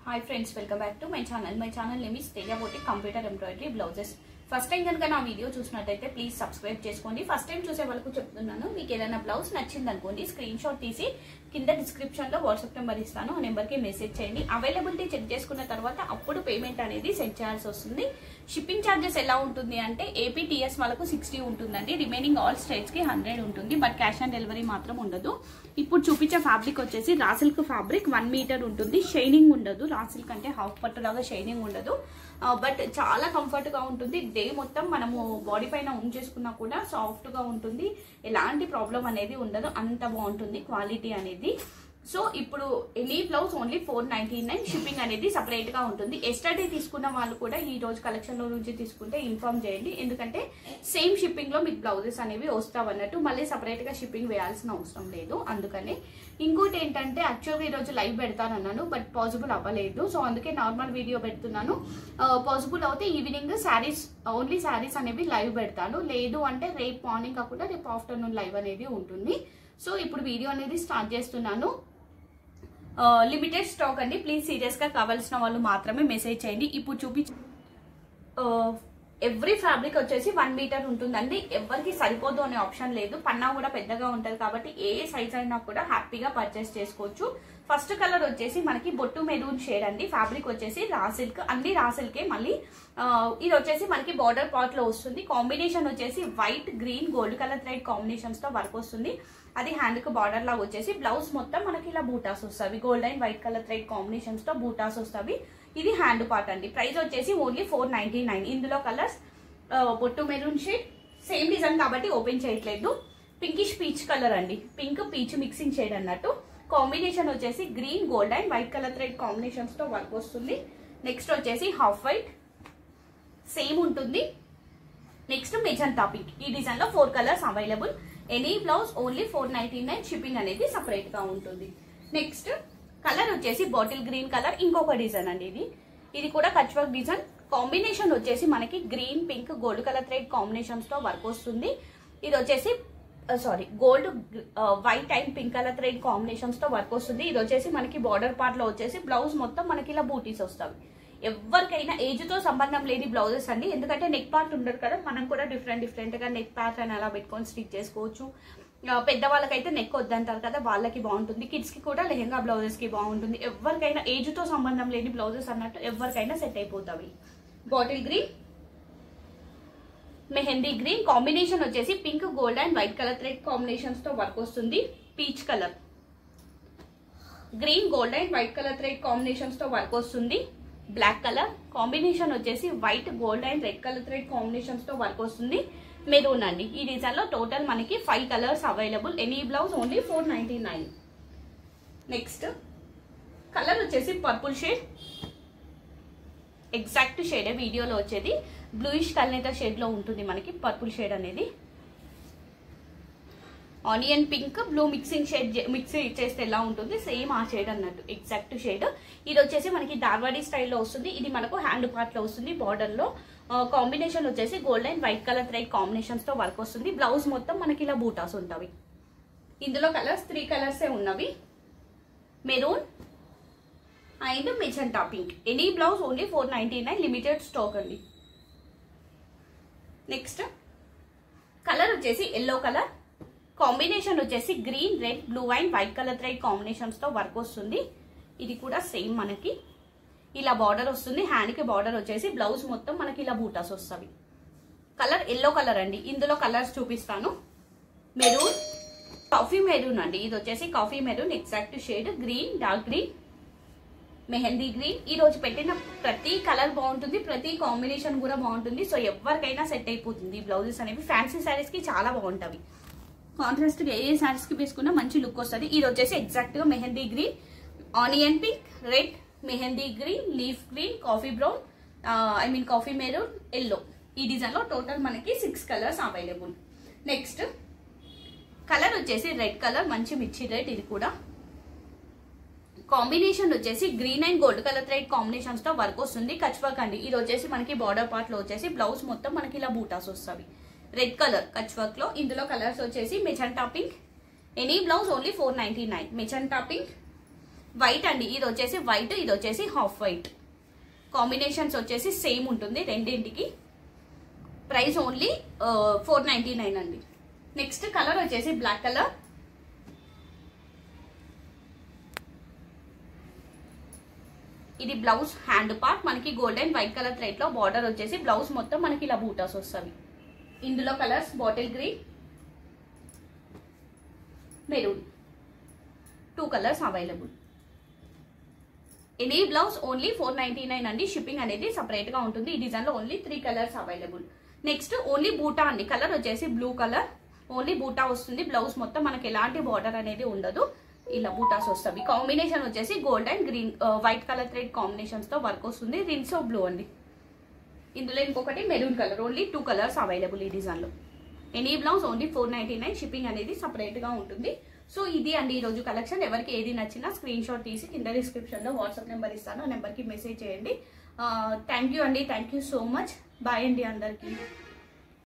Hi friends, welcome back to my channel. My channel name is Teja Boutique Computer Embroidery Blouses. First time కనుక నా video చూసినట్టయితే please subscribe చేసుకోండి. First time చూసే వాళ్ళకు చెప్తున్నాను, మీకు ఏదైనా బ్లౌజ్ నచ్చింది అనుకోండి, స్క్రీన్ షాట్ తీసి కింద డిస్క్రిప్షన్ లో వాట్సాప్ నెంబర్ ఇస్తాను, ఆ నెంబర్ కి మెసేజ్ చేయండి. అవైలబిలిటీ చెక్ చేసుకున్న తర్వాత అప్పుడు పేమెంట్ అనేది సెండ్ చేయాల్సి వస్తుంది. షిప్పింగ్ ఛార్జెస్ ఎలా ఉంటుంది అంటే ఏపీటీఎస్ వాళ్ళకు 60 ఉంటుందండి, రిమైనింగ్ ఆల్ స్టేట్స్ కి 100 ఉంటుంది, బట్ క్యాష్ ఆన్ డెలివరీ మాత్రం ఉండదు. ఇప్పుడు చూపించే ఫ్యాబ్రిక్ వచ్చేసి రా సిల్క్ ఫ్యాబ్రిక్ 1 మీటర్ ఉంటుంది. షైనింగ్ ఉండదు, రా సిల్క్ అంటే హాఫ్ పట్టు లాగా షైనింగ్ ఉండదు, బట్ చాలా కంఫర్ట్ గా ఉంటుంది. డే మొత్తం మనము బాడీ పైన ఉంచేసుకున్నా కూడా సాఫ్ట్ గా ఉంటుంది, ఎలాంటి ప్రాబ్లం అనేది ఉండదు, అంత బాగుంటుంది క్వాలిటీ అనేది. సో ఇప్పుడు ఎనీ బ్లౌజ్ ఓన్లీ 499, షిప్పింగ్ అనేది సపరేట్ గా ఉంటుంది. ఎస్టర్డే తీసుకున్న వాళ్ళు కూడా ఈ రోజు కలెక్షన్ లో నుంచి తీసుకుంటే ఇన్ఫార్మ్ చేయండి, ఎందుకంటే సేమ్ షిప్పింగ్ లో మీకు బ్లౌజెస్ అనేవి వస్తావన్నట్టు, మళ్ళీ సపరేట్ గా షిప్పింగ్ వేయాల్సిన అవసరం లేదు. అందుకనే ఇంకోటి ఏంటంటే యాక్చువల్గా ఈ రోజు లైవ్ పెడతానన్నాను, బట్ పాసిబుల్ అవ్వలేదు, సో అందుకే నార్మల్ వీడియో పెడుతున్నాను. పాసిబుల్ అవుతే ఈవినింగ్ శారీస్, ఓన్లీ శారీస్ అనేవి లైవ్ పెడతాను, లేదు అంటే రేపు మార్నింగ్ కాకుండా రేపు ఆఫ్టర్నూన్ లైవ్ అనేది ఉంటుంది. సో ఇప్పుడు వీడియో అనేది స్టార్ట్ చేస్తున్నాను. లిమిటెడ్ స్టాక్ అండి, ప్లీజ్ సీరియస్ గా కావాల్సిన వాళ్ళు మాత్రమే మెసేజ్ చేయండి. ఇప్పుడు ఎవ్రీ ఫ్యాబ్రిక్ వచ్చేసి 1 మీటర్ ఉంటుందండి, ఎవరికి సరిపోదు అనే ఆప్షన్ లేదు. పన్నా కూడా పెద్దగా ఉంటది కాబట్టి ఏ సైజ్ అయినా కూడా హ్యాపీగా పర్చేస్ చేసుకోవచ్చు. ఫస్ట్ కలర్ వచ్చేసి మనకి బొట్టు మెరూన్ షేడ్ అండి, ఫ్యాబ్రిక్ వచ్చేసి రా సిల్క్, అన్ని రా సిల్కే. మళ్ళీ ఇది వచ్చేసి మనకి బార్డర్ పార్ట్ లో వస్తుంది. కాంబినేషన్ వచ్చేసి white green gold colour thread combinations తో వర్క్ వస్తుంది. అది హ్యాండ్ కు బార్డర్ లాగా వచ్చేసి బ్లౌజ్ మొత్తం మనకి ఇలా బూటాస్ వస్తాయి, gold and white colour thread combinations తో బూటాస్ వస్తాయి. ఇది హ్యాండ్ పార్ట్ అండి. ప్రైస్ వచ్చేసి ఓన్లీ 499. ఇందులో కలర్స్ బొట్టు మెరూన్ షేడ్, సేమ్ డిజైన్ కాబట్టి ఓపెన్ చేయట్లేదు. పింకిష్ పీచ్ కలర్ అండి, పింక్ పీచ్ మిక్సింగ్ షేడ్ అన్నట్టు. కాంబినేషన్ వచ్చేసి green gold and white colour thread combinations తో వర్క్ వస్తుంది. నెక్స్ట్ వచ్చేసి హాఫ్ వైట్ సేమ్ ఉంటుంది. Next magenta pink. ఈ డిజైన్ లో 4 colours available. Any blouse only 499, shipping అనేది సపరేట్ గా ఉంటుంది. నెక్స్ట్ కలర్ వచ్చేసి బాటిల్ గ్రీన్ కలర్, ఇంకొక డిజైన్ అండి. ఇది కూడా కచ్ వర్క్ డిజైన్. కాంబినేషన్ వచ్చేసి మనకి green pink gold colour thread combinations తో వర్క్ వస్తుంది. ఇది వచ్చేసి gold white and pink colour thread combinations తో వర్క్ వస్తుంది. ఇది వచ్చేసి మనకి బార్డర్ పార్ట్ లో వచ్చేసి బ్లౌజ్ మొత్తం మనకి ఇలా బూటీస్ వస్తాయి. ఎవరికైనా ఏజ్ తో సంబంధం లేని బ్లౌజెస్ అండి, ఎందుకంటే నెక్ పార్ట్ ఉండదు కదా, మనం కూడా డిఫరెంట్ గా నెక్ పార్ట్ అని అలా పెట్టుకొని స్టిచ్ చేసుకోవచ్చు. పెద్దవాళ్ళకైతే నెక్ వద్దంటారు కదా, వాళ్ళకి బాగుంటుంది. కిడ్స్ కి కూడా లెహెంగా బ్లౌజెస్ కి బాగుంటుంది. ఎవరికైనా ఏజ్ తో సంబంధం లేని బ్లౌజెస్ అన్నట్టు ఎవరికైనా సెట్ అయిపోతాయి. Bottle green, mehndi green, combination వచ్చేసి pink gold and white colour thread combinations తో వర్క్ వస్తుంది. Peach colour, green gold and white colour thread combinations తో వర్క్ వస్తుంది. బ్లాక్ కలర్, కాంబినేషన్ వచ్చేసి white gold and red colour thread combinations తో work వస్తుంది. Maroon అండి. ఈ డిజైన్ లో టోటల్ మనకి 5 colours available. Any blouse only 499. Next colour వచ్చేసి పర్పుల్ షేడ్, ఎగ్జాక్ట్ షేడ్ వీడియోలో వచ్చేది బ్లూయిష్ కల్నేత షేడ్ లో ఉంటుంది మనకి పర్పుల్ షేడ్ అనేది. Onion pink blue mixing shade mix చేస్తే ఎలా ఉంటుంది, సేమ్ ఆ షేడ్ అన్నట్టు ఎగ్జాక్ట్ షేడ్. ఇది వచ్చేసి మనకి డార్వాడి స్టైల్లో వస్తుంది. ఇది మనకు హ్యాండ్ పార్ట్ లో వస్తుంది బార్డర్ లో. కాంబినేషన్ వచ్చేసి gold and white colour thread combinations తో వర్క్ వస్తుంది. బ్లౌజ్ మొత్తం మనకి ఇలా బూటాస్ ఉంటాయి. ఇందులో కలర్స్ 3 కలర్సే ఉన్నవి, maroon and magenta pink. Any blouse only 499, limited stock అండి. నెక్స్ట్ కలర్ వచ్చేసి ఎల్లో కలర్, కాంబినేషన్ వచ్చేసి green red blue and white colour thread combinations తో వర్క్ వస్తుంది. ఇది కూడా సేమ్ మనకి ఇలా బార్డర్ వస్తుంది. హ్యాండ్ కి బార్డర్ వచ్చేసి బ్లౌజ్ మొత్తం మనకి ఇలా బూటాస్ వస్తాయి. కలర్ ఎల్లో కలర్ అండి. ఇందులో కలర్స్ చూపిస్తాను. మెరూన్, కాఫీ మెరూన్ అండి. ఇది వచ్చేసి coffee maroon exact shade. Green, dark green, mehndi green. ఈ రోజు పెట్టిన ప్రతి కలర్ బాగుంటుంది, ప్రతి కాంబినేషన్ కూడా బాగుంటుంది. సో ఎవరికైనా సెట్ అయిపోతుంది. బ్లౌజెస్ అనేవి ఫ్యాన్సీ శారీస్ కి చాలా బాగుంటాయి. కాంట్రాస్ట్ గా ఏ శారీస్ కి వేసుకున్నా మంచి లుక్ వస్తుంది. ఇది వచ్చేసి ఎగ్జాక్ట్ గా mehndi green, onion pink, red, mehndi green, leaf green, coffee brown, coffee maroon, yellow. ఈ డిజైన్ లో టోటల్ మనకి 6 కలర్స్ అవైలబుల్. నెక్స్ట్ కలర్ వచ్చేసి రెడ్ కలర్, మంచి మిర్చి రెడ్. ఇది కూడా కాంబినేషన్ వచ్చేసి green and gold colour thread combinations తో వర్క్ వస్తుంది. కచ్ వర్క్ అండి. ఇది వచ్చేసి మనకి బార్డర్ పార్ట్ లో వచ్చేసి బ్లౌజ్ మొత్తం మనకి ఇలా బూటాస్ వస్తాయి. రెడ్ కలర్ కచ్ వర్క్ లో. ఇందులో కలర్స్ వచ్చేసి magenta pink. Any blouse only 499. Magenta pink, white అండి, ఇది వచ్చేసి వైట్, ఇది వచ్చేసి హాఫ్ వైట్. కాంబినేషన్స్ వచ్చేసి సేమ్ ఉంటుంది రెండింటికి. ప్రైస్ ఓన్లీ 499 అండి. నెక్స్ట్ కలర్ వచ్చేసి బ్లాక్ కలర్. ఇది బ్లౌజ్ హ్యాండ్ పార్ట్ మనకి గోల్డెన్ వైట్ కలర్ థ్రెడ్ లో బార్డర్ వచ్చేసి బ్లౌజ్ మొత్తం మనకి ఇలా బూటాస్ వస్తాయి. ఇందులో colours bottle green, maroon, 2 colours available. Any blouse only 499 అండి. షిప్పింగ్ అనేది సపరేట్ గా ఉంటుంది. ఈ డిజైన్ లో only 3 colours available. Next only బూటా అండి. కలర్ వచ్చేసి బ్లూ కలర్, ఓన్లీ బూటా వస్తుంది. బ్లౌజ్ మొత్తం మనకి ఎలాంటి బార్డర్ అనేది ఉండదు, ఇలా బూటాస్ వస్తాయి. కాంబినేషన్ వచ్చేసి gold and green white colour thread combinations తో వర్క్ వస్తుంది. రిన్సో బ్లూ అండి. ఇందులో ఇంకొకటి maroon colour. Only 2 colours available ఈ డిజైన్ లో. Any blouse only 499. షిప్పింగ్ అనేది సపరేట్ గా ఉంటుంది. సో ఇది అండి ఈ రోజు కలెక్షన్. ఎవరికి ఏది నచ్చినా స్క్రీన్ షాట్ తీసి కింద డిస్క్రిప్షన్ లో వాట్సాప్ నెంబర్ ఇస్తాను, ఆ నెంబర్ కి మెసేజ్ చేయండి. థ్యాంక్ యూ అండి, thank you so much. Bye అండి అందరికి.